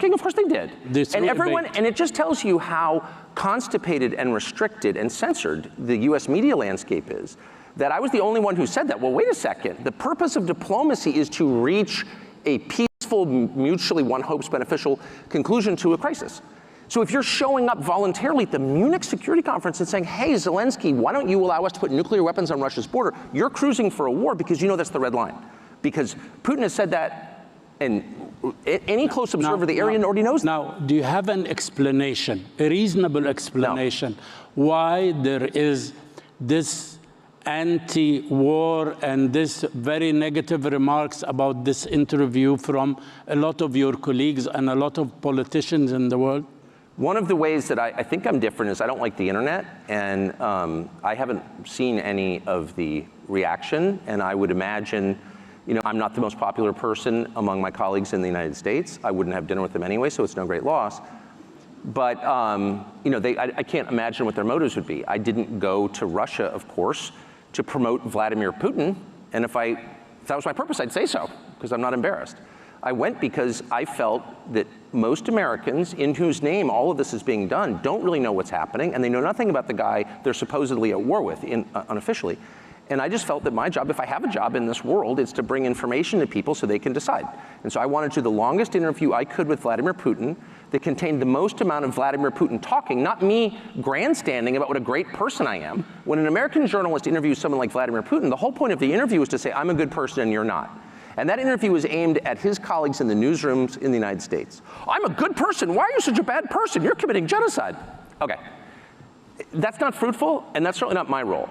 looking? Of course they did. And it just tells you how constipated and restricted and censored the US media landscape is, that I was the only one who said that. Well, wait a second. The purpose of diplomacy is to reach a peaceful, mutually, one hopes, beneficial conclusion to a crisis. So if you're showing up voluntarily at the Munich Security Conference and saying, hey, Zelensky, why don't you allow us to put nuclear weapons on Russia's border? You're cruising for a war because you know that's the red line. Because Putin has said that, and any close observer of the area already knows that. Now, do you have an explanation, a reasonable explanation, why there is this anti-war and this very negative remarks about this interview from a lot of your colleagues and a lot of politicians in the world? One of the ways that I think I'm different is I don't like the internet, and I haven't seen any of the reaction, and I would imagine, you know, I'm not the most popular person among my colleagues in the United States. I wouldn't have dinner with them anyway, so it's no great loss. But, you know, I can't imagine what their motives would be. I didn't go to Russia, of course, to promote Vladimir Putin, and if that was my purpose, I'd say so, because I'm not embarrassed. I went because I felt that most Americans, in whose name all of this is being done, don't really know what's happening, and they know nothing about the guy they're supposedly at war with, unofficially. And I just felt that my job, if I have a job in this world, is to bring information to people so they can decide. And so I wanted to do the longest interview I could with Vladimir Putin that contained the most amount of Vladimir Putin talking, not me grandstanding about what a great person I am. When an American journalist interviews someone like Vladimir Putin, the whole point of the interview is to say, I'm a good person and you're not. And that interview was aimed at his colleagues in the newsrooms in the United States. I'm a good person. Why are you such a bad person? You're committing genocide. Okay. That's not fruitful, and that's certainly not my role.